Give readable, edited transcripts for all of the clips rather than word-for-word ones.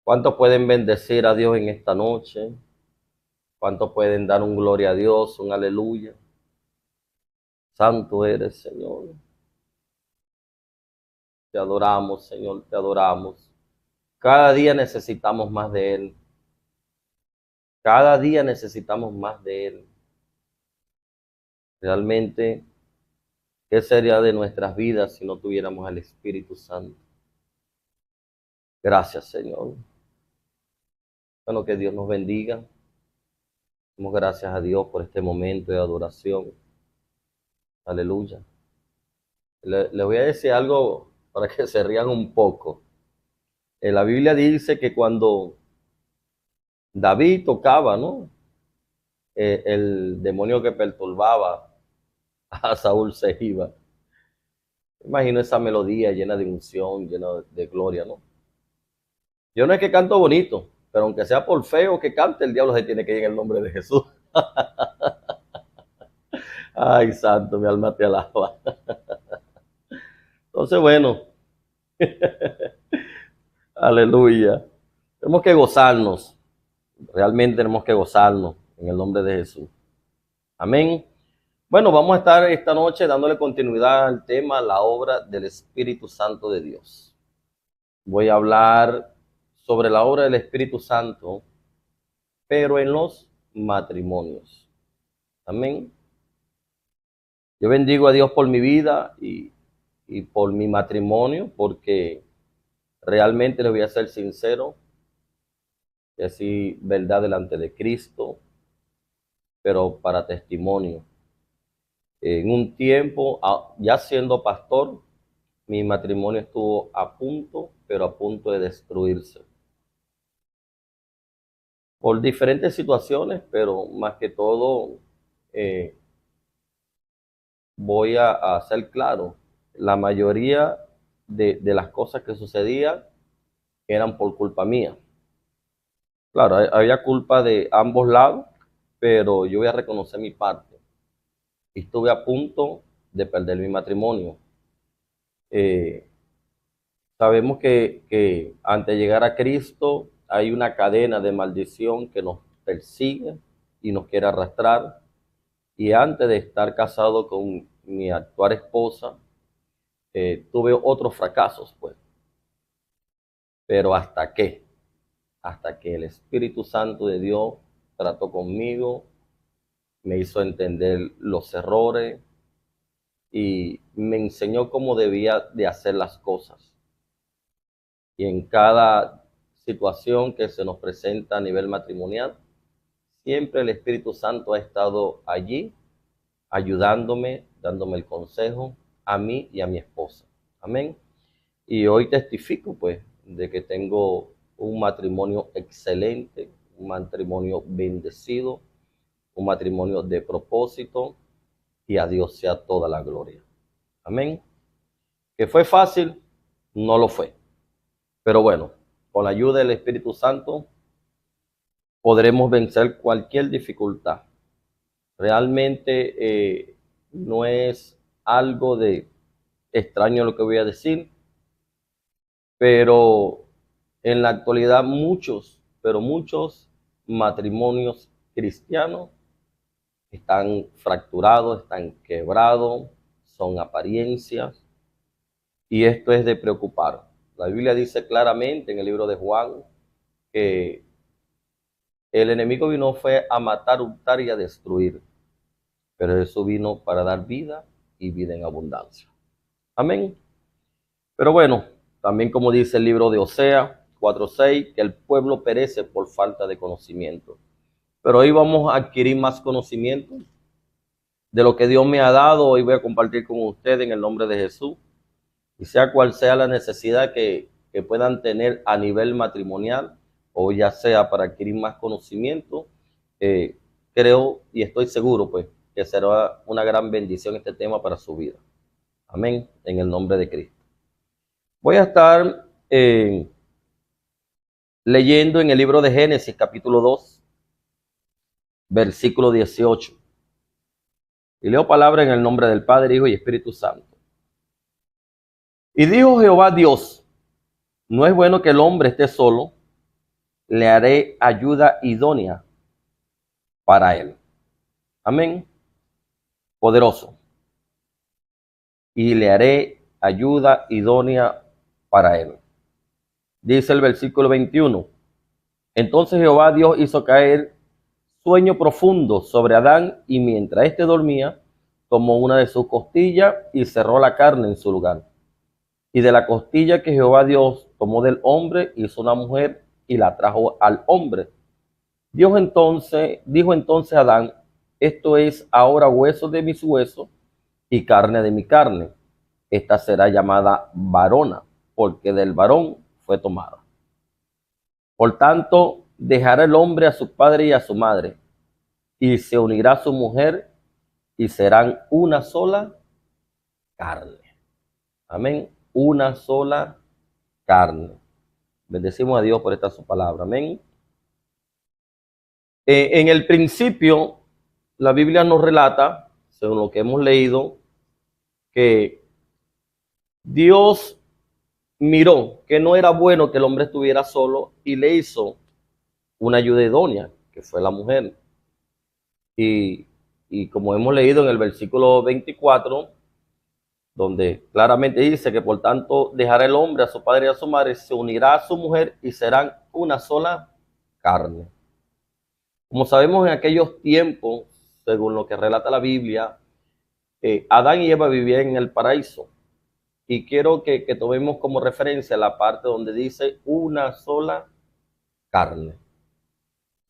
¿Cuántos pueden bendecir a Dios en esta noche? ¿Cuántos pueden dar un gloria a Dios, un aleluya? Santo eres, Señor. Te adoramos, Señor, te adoramos. Cada día necesitamos más de Él. Cada día necesitamos más de Él. Realmente, ¿qué sería de nuestras vidas si no tuviéramos al Espíritu Santo? Gracias, Señor. Bueno, que Dios nos bendiga. Damos gracias a Dios por este momento de adoración. Aleluya. Le voy a decir algo para que se rían un poco. La Biblia dice que cuando David tocaba, ¿no? El demonio que perturbaba a Saúl se iba. Imagino esa melodía llena de unción, llena de gloria, ¿no? Yo no es que canto bonito, pero aunque sea por feo que cante, el diablo se tiene que ir en el nombre de Jesús. Ay, santo, mi alma te alaba. Entonces, bueno, aleluya. Tenemos que gozarnos, realmente tenemos que gozarnos en el nombre de Jesús. Amén. Bueno, vamos a estar esta noche dándole continuidad al tema, la obra del Espíritu Santo de Dios. Voy a hablar sobre la obra del Espíritu Santo, pero en los matrimonios. Amén. Yo bendigo a Dios por mi vida y por mi matrimonio, porque realmente les voy a ser sincero, y así verdad delante de Cristo, pero para testimonio. En un tiempo, ya siendo pastor, mi matrimonio estuvo a punto, pero a punto de destruirse. Por diferentes situaciones, pero más que todo, eh, voy a ser claro, la mayoría de las cosas que sucedían eran por culpa mía. Claro, había culpa de ambos lados, pero yo voy a reconocer mi parte. Estuve a punto de perder mi matrimonio. Eh, Sabemos que antes de llegar a Cristo hay una cadena de maldición que nos persigue y nos quiere arrastrar. Y antes de estar casado con mi actual esposa, tuve otros fracasos, pues. Pero hasta que el Espíritu Santo de Dios trató conmigo, me hizo entender los errores y me enseñó cómo debía de hacer las cosas. Y en cada situación que se nos presenta a nivel matrimonial, siempre el Espíritu Santo ha estado allí, ayudándome, dándome el consejo a mí y a mi esposa. Amén. Y hoy testifico, pues, de que tengo un matrimonio excelente, un matrimonio bendecido, un matrimonio de propósito, y a Dios sea toda la gloria. Amén. ¿Que fue fácil? No lo fue. Pero bueno, con la ayuda del Espíritu Santo podremos vencer cualquier dificultad. Realmente no es algo de extraño lo que voy a decir, pero en la actualidad muchos matrimonios cristianos están fracturados, están quebrados, son apariencias, y esto es de preocupar. La Biblia dice claramente en el libro de Juan que el enemigo vino fue a matar, hurtar y a destruir, pero Jesús vino para dar vida y vida en abundancia. Amén. Pero bueno, también como dice el libro de Osea 4:6, que el pueblo perece por falta de conocimiento. Pero hoy vamos a adquirir más conocimiento de lo que Dios me ha dado. Hoy voy a compartir con ustedes en el nombre de Jesús. Y sea cual sea la necesidad que puedan tener a nivel matrimonial, o ya sea para adquirir más conocimiento, creo y estoy seguro, pues, que será una gran bendición este tema para su vida. Amén, en el nombre de Cristo. Voy a estar leyendo en el libro de Génesis, capítulo 2, versículo 18. Y leo palabra en el nombre del Padre, Hijo y Espíritu Santo. Y dijo Jehová Dios: no es bueno que el hombre esté solo, le haré ayuda idónea para él. Amén. Poderoso. Y le haré ayuda idónea para él. Dice el versículo 21. Entonces Jehová Dios hizo caer sueño profundo sobre Adán, y mientras éste dormía, tomó una de sus costillas y cerró la carne en su lugar. Y de la costilla que Jehová Dios tomó del hombre, hizo una mujer y la trajo al hombre. Dijo entonces a Adán, esto es ahora hueso de mis huesos y carne de mi carne. Esta será llamada varona, porque del varón fue tomada. Por tanto, dejará el hombre a su padre y a su madre, y se unirá a su mujer, y serán una sola carne. Amén. Una sola carne. Bendecimos a Dios por esta su palabra. Amén. En el principio, la Biblia nos relata, según lo que hemos leído, que Dios miró que no era bueno que el hombre estuviera solo y le hizo una ayuda idónea, que fue la mujer. Y como hemos leído en el versículo 24, donde claramente dice que por tanto dejará el hombre a su padre y a su madre, se unirá a su mujer y serán una sola carne. Como sabemos, en aquellos tiempos, según lo que relata la Biblia, Adán y Eva vivían en el paraíso. Y quiero que tomemos como referencia la parte donde dice una sola carne.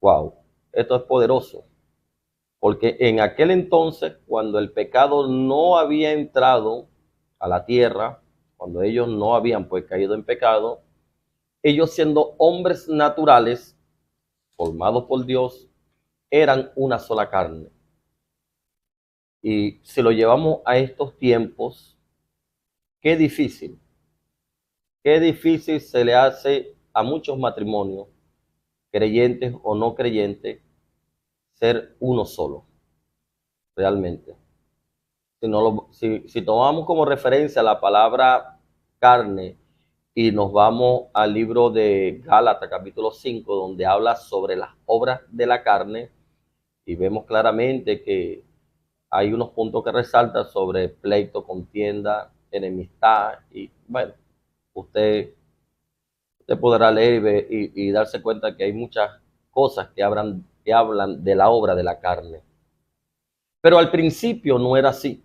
Wow, esto es poderoso. Porque en aquel entonces, cuando el pecado no había entrado a la tierra, cuando ellos no habían pues caído en pecado, ellos siendo hombres naturales, formados por Dios, eran una sola carne. Y si lo llevamos a estos tiempos, qué difícil se le hace a muchos matrimonios, creyentes o no creyentes, ser uno solo, realmente. Si tomamos como referencia la palabra carne y nos vamos al libro de Gálatas, capítulo 5, donde habla sobre las obras de la carne, y vemos claramente que hay unos puntos que resaltan sobre pleito, contienda, enemistad, y bueno, usted podrá leer y darse cuenta que hay muchas cosas que hablan de la obra de la carne. Pero al principio no era así.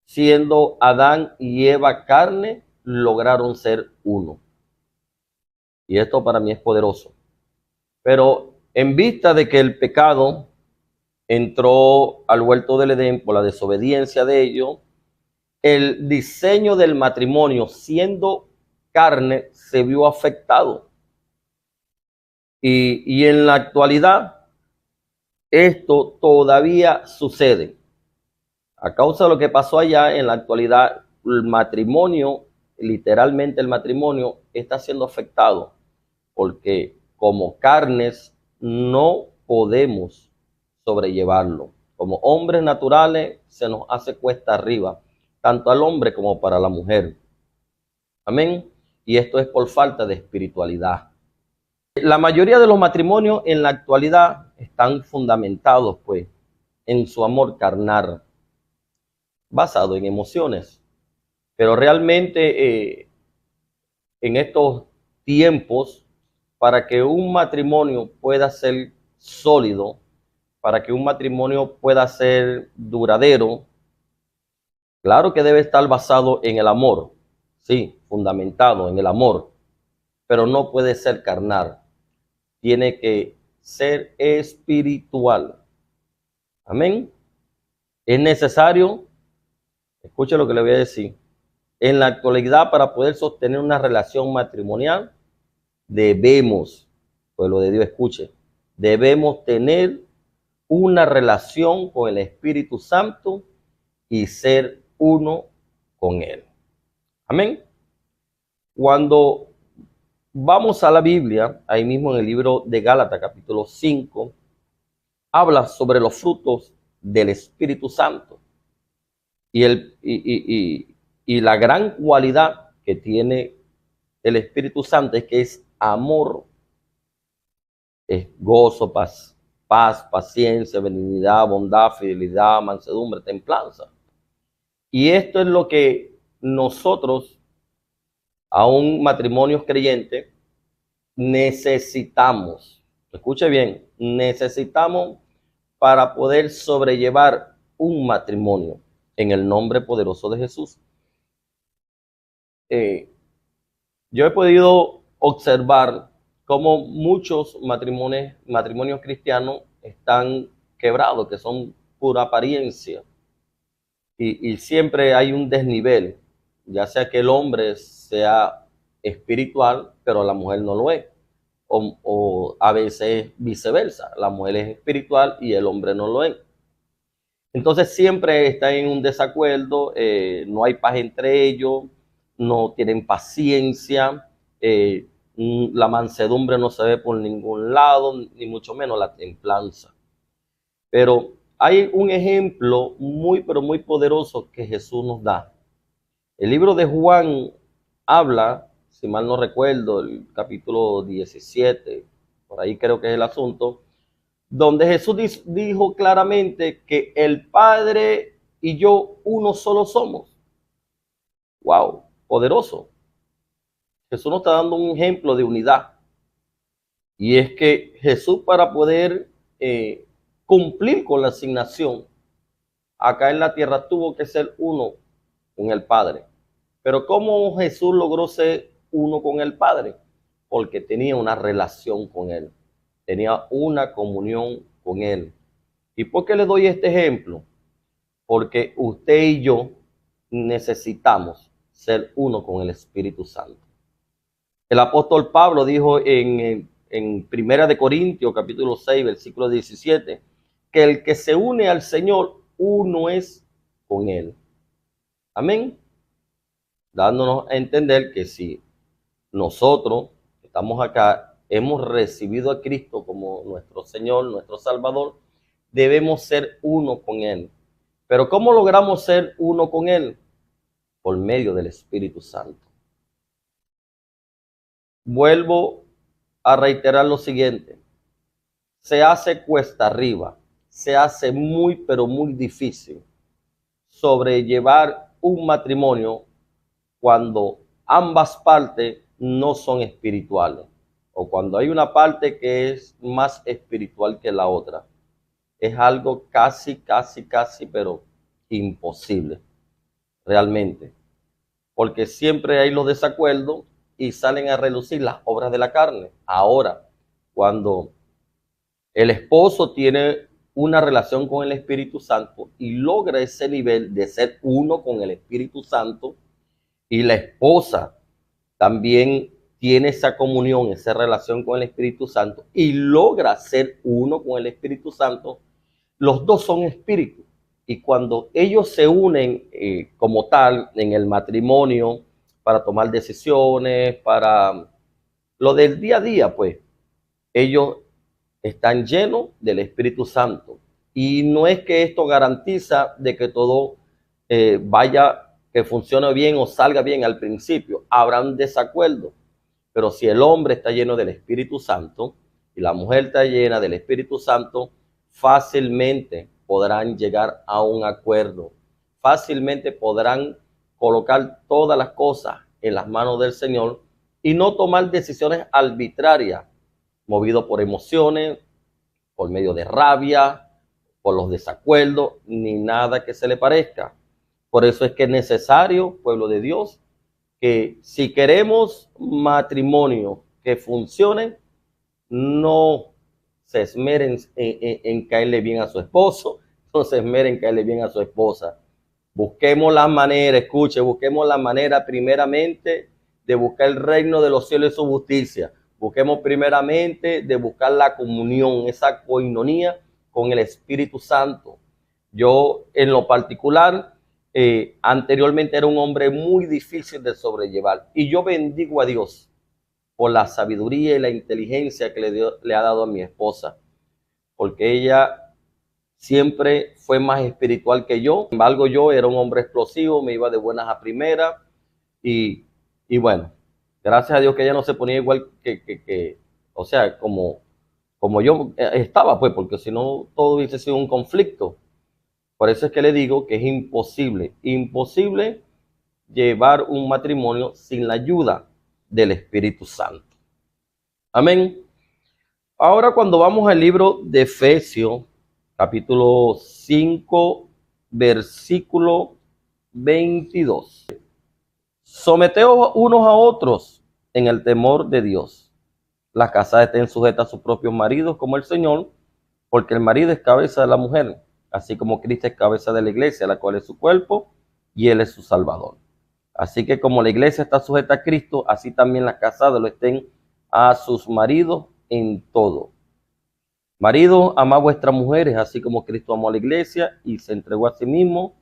Siendo Adán y Eva carne, lograron ser uno. Y esto para mí es poderoso. Pero en vista de que el pecado entró al huerto del Edén por la desobediencia de ellos, el diseño del matrimonio, siendo carne, se vio afectado. Y en la actualidad, esto todavía sucede. A causa de lo que pasó allá, en la actualidad, el matrimonio, literalmente el matrimonio, está siendo afectado. Porque como carnes no podemos sobrellevarlo. Como hombres naturales se nos hace cuesta arriba, tanto al hombre como para la mujer. Amén. Y esto es por falta de espiritualidad. La mayoría de los matrimonios en la actualidad están fundamentados, pues, en su amor carnal, basado en emociones. Pero realmente en estos tiempos, para que un matrimonio pueda ser sólido, para que un matrimonio pueda ser duradero, claro que debe estar basado en el amor, sí, fundamentado en el amor, pero no puede ser carnal, tiene que ser espiritual. Amén. Es necesario, escuche lo que le voy a decir, en la actualidad para poder sostener una relación matrimonial, debemos, pueblo de Dios, escuche, debemos tener una relación con el Espíritu Santo y ser uno con Él. Amén. Cuando vamos a la Biblia, ahí mismo en el libro de Gálatas, capítulo 5, habla sobre los frutos del Espíritu Santo. Y la gran cualidad que tiene el Espíritu Santo es que es amor, es gozo, paz, paciencia, benignidad, bondad, fidelidad, mansedumbre, templanza. Y esto es lo que nosotros, aún matrimonios creyentes, necesitamos. Escuche bien, necesitamos para poder sobrellevar un matrimonio en el nombre poderoso de Jesús. Yo he podido observar cómo muchos matrimonios cristianos están quebrados, que son pura apariencia. Y siempre hay un desnivel, ya sea que el hombre sea espiritual, pero la mujer no lo es. O a veces viceversa, la mujer es espiritual y el hombre no lo es. Entonces siempre está en un desacuerdo, no hay paz entre ellos, no tienen paciencia, la mansedumbre no se ve por ningún lado, ni mucho menos la templanza. Pero hay un ejemplo muy, pero muy poderoso que Jesús nos da. El libro de Juan habla, si mal no recuerdo, el capítulo 17, por ahí creo que es el asunto, donde Jesús dijo claramente que el Padre y yo uno solo somos. ¡Wow! Poderoso. Jesús nos está dando un ejemplo de unidad. Y es que Jesús, para poder cumplir con la asignación acá en la tierra, tuvo que ser uno con el Padre. Pero ¿cómo Jesús logró ser uno con el Padre? Porque tenía una relación con Él, tenía una comunión con Él. ¿Y por qué le doy este ejemplo? Porque usted y yo necesitamos ser uno con el Espíritu Santo. El apóstol Pablo dijo en Primera de Corintios, capítulo 6, versículo 17, que el que se une al Señor, uno es con Él. Amén. Dándonos a entender que si nosotros estamos acá, hemos recibido a Cristo como nuestro Señor, nuestro Salvador, debemos ser uno con Él. Pero ¿cómo logramos ser uno con Él? Por medio del Espíritu Santo. Vuelvo a reiterar lo siguiente. Se hace cuesta arriba, se hace muy, pero muy difícil sobrellevar un matrimonio cuando ambas partes no son espirituales o cuando hay una parte que es más espiritual que la otra. Es algo casi, pero imposible, realmente. Porque siempre hay los desacuerdos y salen a relucir las obras de la carne. Ahora, cuando el esposo tiene una relación con el Espíritu Santo y logra ese nivel de ser uno con el Espíritu Santo, y la esposa también tiene esa comunión, esa relación con el Espíritu Santo y logra ser uno con el Espíritu Santo, los dos son espíritus. Y cuando ellos se unen como tal en el matrimonio para tomar decisiones, para lo del día a día, pues ellos están llenos del Espíritu Santo. Y no es que esto garantiza de que todo vaya, que funcione bien o salga bien al principio. Habrá un desacuerdo. Pero si el hombre está lleno del Espíritu Santo y la mujer está llena del Espíritu Santo, fácilmente podrán llegar a un acuerdo. Fácilmente podrán colocar todas las cosas en las manos del Señor y no tomar decisiones arbitrarias, movidos por emociones, por medio de rabia, por los desacuerdos, ni nada que se le parezca. Por eso es que es necesario, pueblo de Dios, que si queremos matrimonio que funcione, no se esmeren en caerle bien a su esposo, no se esmeren en caerle bien a su esposa. Busquemos la manera, escuche, busquemos la manera primeramente de buscar el reino de los cielos y su justicia. Busquemos primeramente de buscar la comunión, esa coinonía con el Espíritu Santo. Yo, en lo particular, anteriormente era un hombre muy difícil de sobrellevar. Y yo bendigo a Dios por la sabiduría y la inteligencia que le ha dado a mi esposa. Porque ella siempre fue más espiritual que yo. Sin embargo, yo era un hombre explosivo, me iba de buenas a primeras. Y bueno, gracias a Dios que ella no se ponía igual o sea, como como yo estaba, pues, porque si no todo hubiese sido un conflicto. Por eso es que le digo que es imposible, imposible llevar un matrimonio sin la ayuda del Espíritu Santo. Amén. Ahora cuando vamos al libro de Efesios, capítulo 5, versículo 22. Someteos unos a otros en el temor de Dios. Las casadas estén sujetas a sus propios maridos como el Señor, porque el marido es cabeza de la mujer, así como Cristo es cabeza de la iglesia, la cual es su cuerpo, y Él es su Salvador. Así que como la iglesia está sujeta a Cristo, así también las casadas lo estén a sus maridos en todo. Maridos, amad vuestras mujeres, así como Cristo amó a la iglesia y se entregó a sí mismo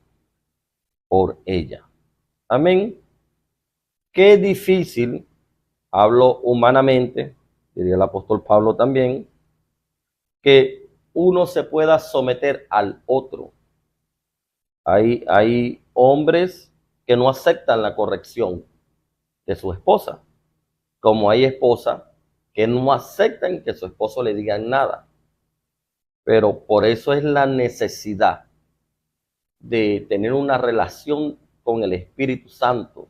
por ella. Amén. Qué difícil, hablo humanamente, diría el apóstol Pablo también, que uno se pueda someter al otro. Hay hombres que no aceptan la corrección de su esposa, como hay esposas que no aceptan que su esposo le diga nada. Pero por eso es la necesidad de tener una relación con el Espíritu Santo.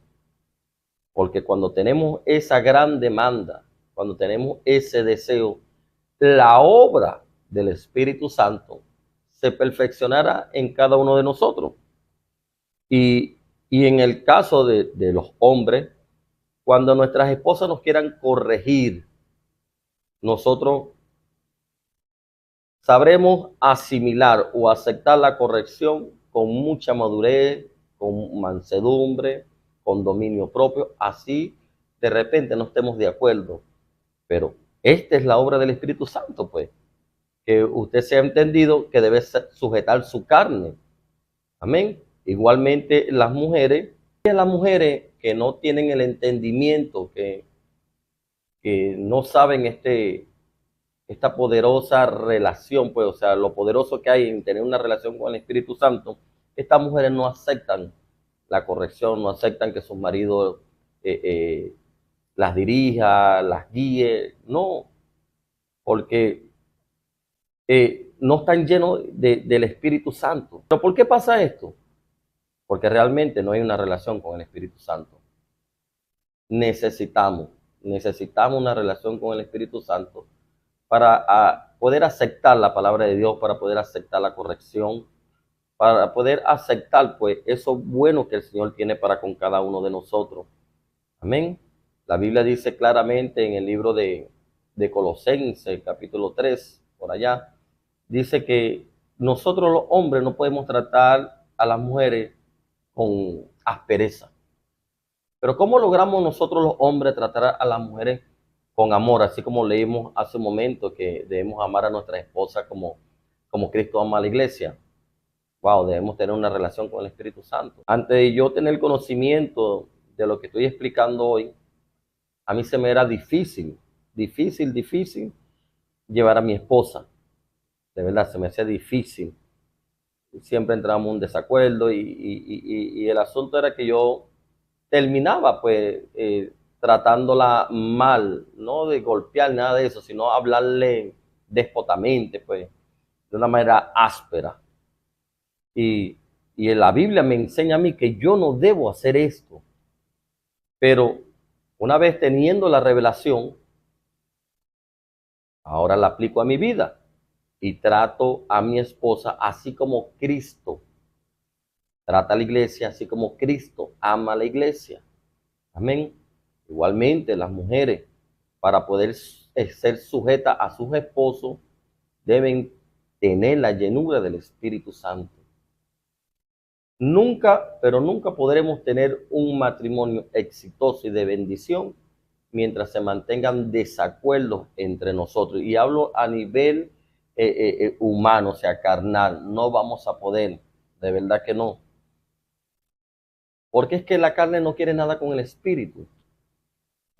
Porque cuando tenemos esa gran demanda, cuando tenemos ese deseo, la obra del Espíritu Santo se perfeccionará en cada uno de nosotros. Y en el caso de los hombres, cuando nuestras esposas nos quieran corregir, nosotros sabremos asimilar o aceptar la corrección con mucha madurez, con mansedumbre, con dominio propio. Así de repente no estemos de acuerdo. Pero esta es la obra del Espíritu Santo, pues. Que usted se ha entendido que debe sujetar su carne. Amén. Igualmente las mujeres que no tienen el entendimiento, que no saben esta poderosa relación, pues, o sea, lo poderoso que hay en tener una relación con el Espíritu Santo, estas mujeres no aceptan la corrección, no aceptan que sus maridos las dirija, las guíe, no, porque no están llenos del Espíritu Santo. ¿Pero por qué pasa esto? Porque realmente no hay una relación con el Espíritu Santo. Necesitamos una relación con el Espíritu Santo para poder aceptar la palabra de Dios, para poder aceptar la corrección, para poder aceptar pues eso bueno que el Señor tiene para con cada uno de nosotros. Amén. La Biblia dice claramente en el libro de Colosenses, capítulo 3, por allá, dice que nosotros los hombres no podemos tratar a las mujeres con aspereza. Pero ¿cómo logramos nosotros los hombres tratar a las mujeres con amor? Así como leímos hace un momento que debemos amar a nuestra esposa como Cristo ama a la iglesia. Wow, debemos tener una relación con el Espíritu Santo. Antes de yo tener conocimiento de lo que estoy explicando hoy, a mí se me era difícil llevar a mi esposa. De verdad, se me hacía difícil. Siempre entrábamos en un desacuerdo y el asunto era que yo terminaba pues tratándola mal, no de golpear nada de eso, sino hablarle déspotamente, pues, de una manera áspera. Y en la Biblia me enseña a mí que yo no debo hacer esto. Pero una vez teniendo la revelación, ahora la aplico a mi vida y trato a mi esposa así como Cristo trata a la iglesia, así como Cristo ama a la iglesia. Amén. Igualmente las mujeres, para poder ser sujetas a sus esposos, deben tener la llenura del Espíritu Santo. Nunca, pero nunca podremos tener un matrimonio exitoso y de bendición mientras se mantengan desacuerdos entre nosotros. Y hablo a nivel humano, o sea, carnal. No vamos a poder, de verdad que no. Porque es que la carne no quiere nada con el Espíritu.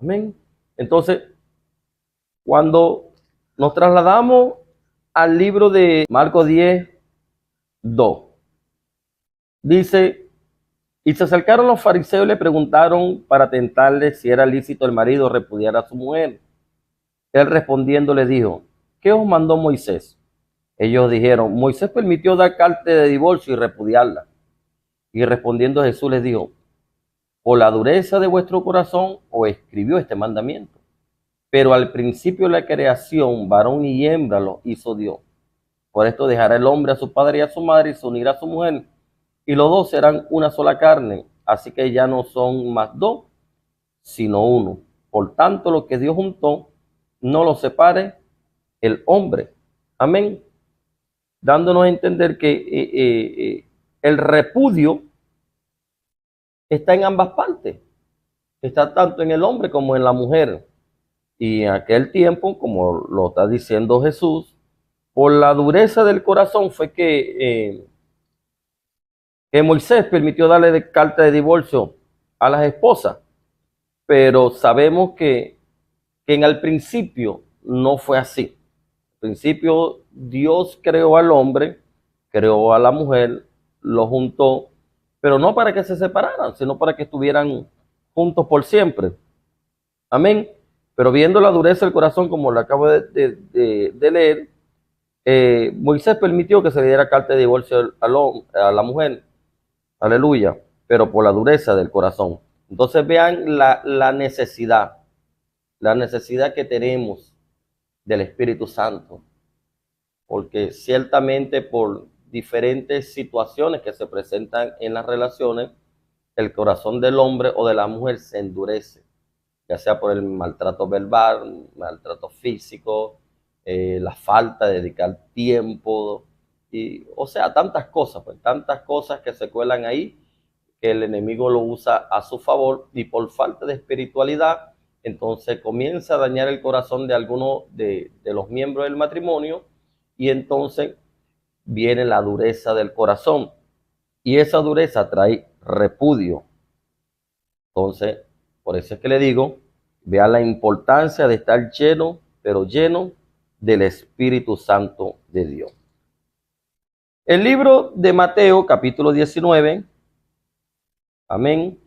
Amén. Entonces, cuando nos trasladamos al libro de Marcos 10, 2, dice, y se acercaron los fariseos y le preguntaron para tentarle si era lícito el marido repudiar a su mujer. Él respondiendo le dijo, ¿qué os mandó Moisés? Ellos dijeron, Moisés permitió dar carta de divorcio y repudiarla. Y respondiendo Jesús les dijo, por la dureza de vuestro corazón os escribió este mandamiento. Pero al principio de la creación, varón y hembra lo hizo Dios. Por esto dejará el hombre a su padre y a su madre y se unirá a su mujer, y los dos serán una sola carne. Así que ya no son más dos, sino uno. Por tanto, lo que Dios juntó, no lo separe el hombre. Amén. Dándonos a entender que el repudio está en ambas partes. Está tanto en el hombre como en la mujer. Y en aquel tiempo, como lo está diciendo Jesús, por la dureza del corazón fue que Moisés permitió darle de carta de divorcio a las esposas. Pero sabemos que en el principio no fue así. Al principio Dios creó al hombre, creó a la mujer, lo juntó, pero no para que se separaran, sino para que estuvieran juntos por siempre. Amén. Pero viendo la dureza del corazón, como lo acabo de leer, Moisés permitió que se le diera carta de divorcio a la mujer. Aleluya. Pero por la dureza del corazón. Entonces vean la necesidad que tenemos del Espíritu Santo. Porque ciertamente por diferentes situaciones que se presentan en las relaciones, el corazón del hombre o de la mujer se endurece, ya sea por el maltrato verbal, maltrato físico, la falta de dedicar tiempo, y, o sea, tantas cosas que se cuelan ahí, que el enemigo lo usa a su favor, y por falta de espiritualidad, entonces comienza a dañar el corazón de algunos de los miembros del matrimonio, y entonces viene la dureza del corazón, y esa dureza trae repudio. Entonces, por eso es que le digo, vea la importancia de estar lleno, pero lleno del Espíritu Santo de Dios. El libro de Mateo, capítulo 19, amén,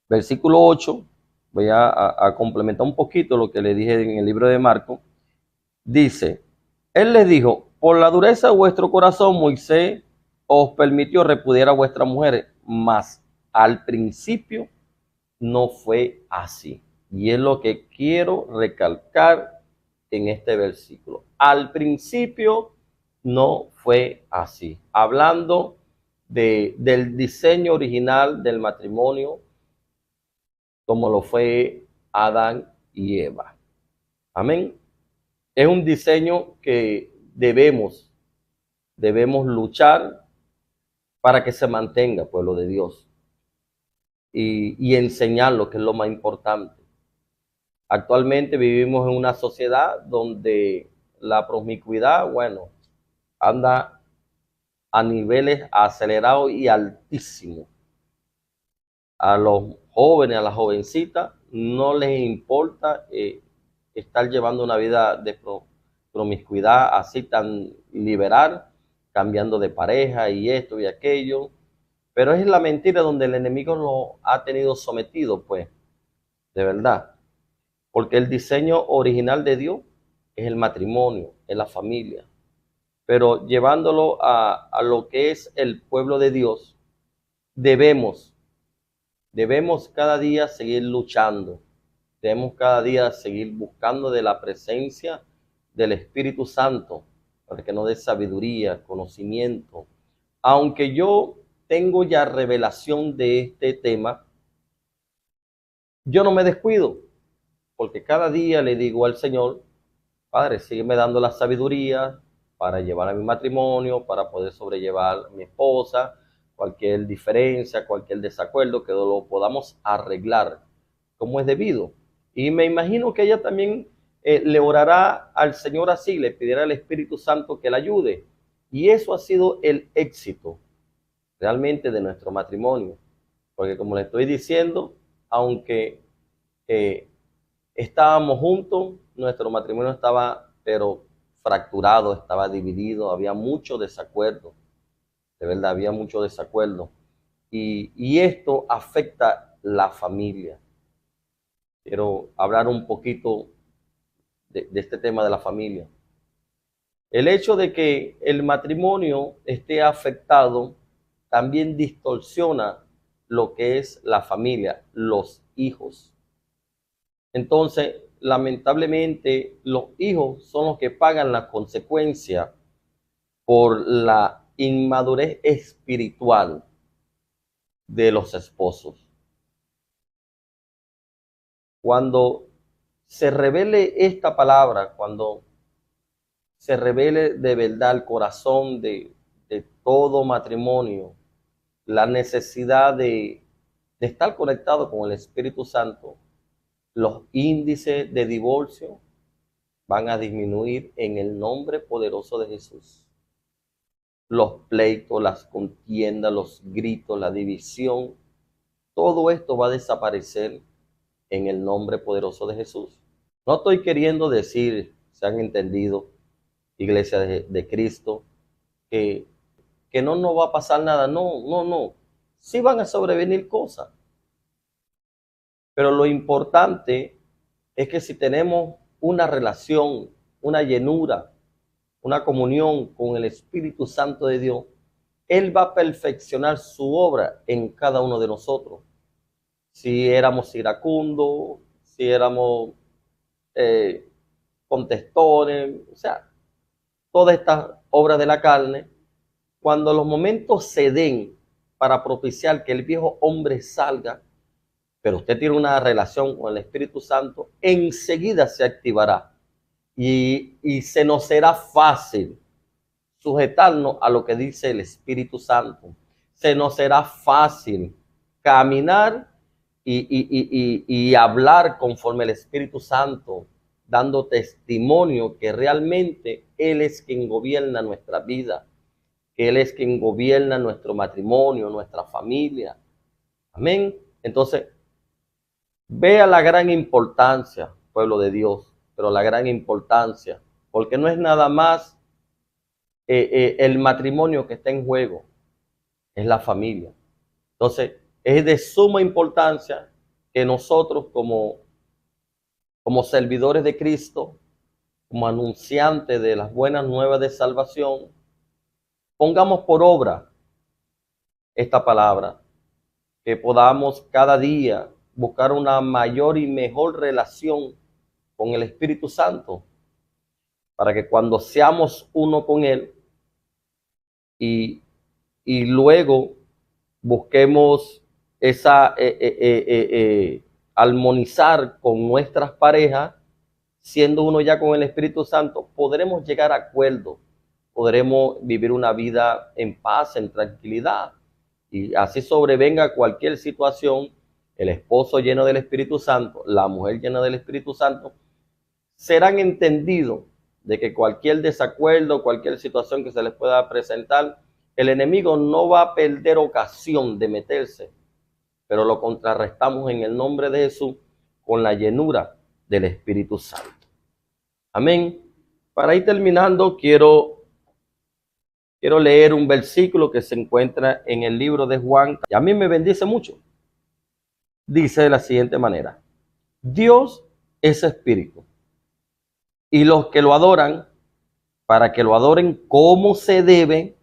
versículo 8, voy a complementar un poquito lo que le dije en el libro de Marcos, dice, él les dijo, por la dureza de vuestro corazón, Moisés os permitió repudiar a vuestras mujeres, mas al principio no fue así. Y es lo que quiero recalcar en este versículo. Al principio no fue así. Hablando del diseño original del matrimonio, como lo fue Adán y Eva. Amén. Es un diseño que debemos luchar para que se mantenga, pueblo de Dios, y enseñarlo, que es lo más importante. Actualmente vivimos en una sociedad donde la promiscuidad, bueno, anda a niveles acelerados y altísimos. A los jóvenes, a las jovencitas, no les importa estar llevando una vida de promiscuidad así tan liberal, cambiando de pareja y esto y aquello. Pero es la mentira donde el enemigo lo ha tenido sometido, pues, de verdad. Porque el diseño original de Dios es el matrimonio, es la familia. Pero llevándolo a lo que es el pueblo de Dios, debemos cada día seguir luchando. Debemos cada día seguir buscando de la presencia del Espíritu Santo para que nos dé sabiduría, conocimiento. Aunque yo tengo ya revelación de este tema, yo no me descuido, porque cada día le digo al Señor, Padre, sígueme dando la sabiduría para llevar a mi matrimonio, para poder sobrellevar a mi esposa, cualquier diferencia, cualquier desacuerdo, que lo podamos arreglar como es debido. Y me imagino que ella también le orará al Señor así, le pedirá al Espíritu Santo que la ayude. Y eso ha sido el éxito realmente de nuestro matrimonio. Porque como le estoy diciendo, aunque estábamos juntos, nuestro matrimonio estaba, pero fracturado, estaba dividido, había mucho desacuerdo, de verdad, había mucho desacuerdo. Y esto afecta la familia. Quiero hablar un poquito de este tema de la familia. El hecho de que el matrimonio esté afectado también distorsiona lo que es la familia, los hijos. Entonces, lamentablemente, los hijos son los que pagan la consecuencia por la inmadurez espiritual de los esposos. Cuando se revele esta palabra, cuando se revele de verdad el corazón de todo matrimonio, la necesidad de estar conectado con el Espíritu Santo, los índices de divorcio van a disminuir en el nombre poderoso de Jesús. Los pleitos, las contiendas, los gritos, la división, todo esto va a desaparecer en el nombre poderoso de Jesús. No estoy queriendo decir, se han entendido, Iglesia de Cristo, que, que no nos va a pasar nada. No, no, no. Sí van a sobrevenir cosas. Pero lo importante es que si tenemos una relación, una llenura, una comunión con el Espíritu Santo de Dios, Él va a perfeccionar su obra en cada uno de nosotros. Si éramos iracundos, si éramos contestones, o sea, todas estas obras de la carne, cuando los momentos se den para propiciar que el viejo hombre salga, pero usted tiene una relación con el Espíritu Santo, enseguida se activará y se nos será fácil sujetarnos a lo que dice el Espíritu Santo. Se nos será fácil caminar y hablar conforme el Espíritu Santo, dando testimonio que realmente Él es quien gobierna nuestra vida, que Él es quien gobierna nuestro matrimonio, nuestra familia. Amén. Entonces, vea la gran importancia, pueblo de Dios, pero la gran importancia, porque no es nada más el matrimonio que está en juego, es la familia. Entonces, es de suma importancia que nosotros como servidores de Cristo, como anunciantes de las buenas nuevas de salvación, pongamos por obra esta palabra, que podamos cada día buscar una mayor y mejor relación con el Espíritu Santo, para que cuando seamos uno con Él y luego busquemos esa armonizar con nuestras parejas, siendo uno ya con el Espíritu Santo, podremos llegar a acuerdos, podremos vivir una vida en paz, en tranquilidad, y así sobrevenga cualquier situación, el esposo lleno del Espíritu Santo, la mujer llena del Espíritu Santo, serán entendidos de que cualquier desacuerdo, cualquier situación que se les pueda presentar, el enemigo no va a perder ocasión de meterse, pero lo contrarrestamos en el nombre de Jesús con la llenura del Espíritu Santo. Amén. Para ir terminando, quiero leer un versículo que se encuentra en el libro de Juan, y a mí me bendice mucho. Dice de la siguiente manera: Dios es espíritu, y los que lo adoran, para que lo adoren como se debe,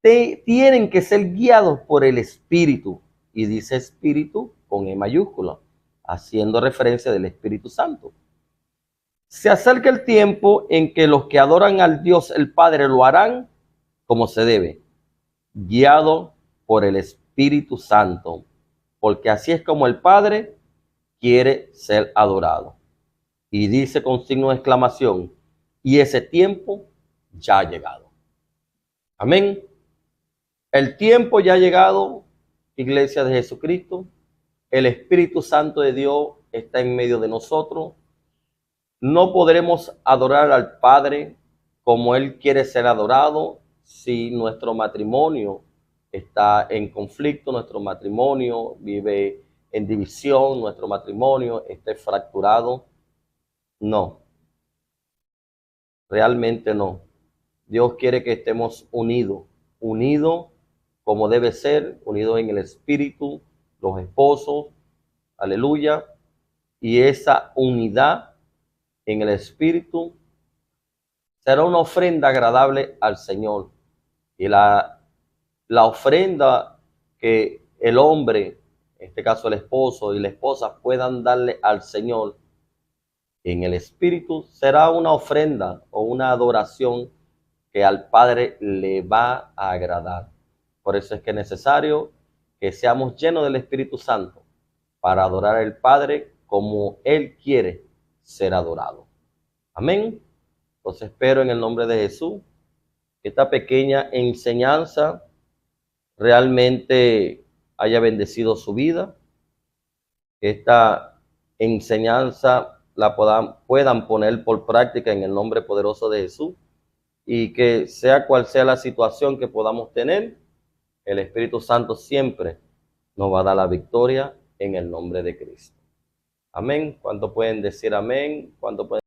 tienen que ser guiados por el Espíritu. Y dice Espíritu con E mayúscula, haciendo referencia del Espíritu Santo. Se acerca el tiempo en que los que adoran al Dios el Padre lo harán como se debe, guiado por el Espíritu Santo, porque así es como el Padre quiere ser adorado. Y dice con signo de exclamación, y ese tiempo ya ha llegado. Amén. El tiempo ya ha llegado, Iglesia de Jesucristo. El Espíritu Santo de Dios está en medio de nosotros. No podremos adorar al Padre como Él quiere ser adorado si nuestro matrimonio está en conflicto, nuestro matrimonio vive en división, nuestro matrimonio está fracturado. No, realmente no. Dios quiere que estemos unidos como debe ser, unidos en el Espíritu, los esposos, aleluya, y esa unidad en el Espíritu será una ofrenda agradable al Señor. Y la ofrenda que el hombre, en este caso el esposo y la esposa, puedan darle al Señor en el Espíritu, será una ofrenda o una adoración que al Padre le va a agradar. Por eso es que es necesario que seamos llenos del Espíritu Santo para adorar al Padre como Él quiere ser adorado. Amén. Entonces espero en el nombre de Jesús que esta pequeña enseñanza realmente haya bendecido su vida, que esta enseñanza la puedan poner por práctica en el nombre poderoso de Jesús, y que sea cual sea la situación que podamos tener, el Espíritu Santo siempre nos va a dar la victoria en el nombre de Cristo. Amén. ¿Cuánto pueden decir amén? ¿Cuánto pueden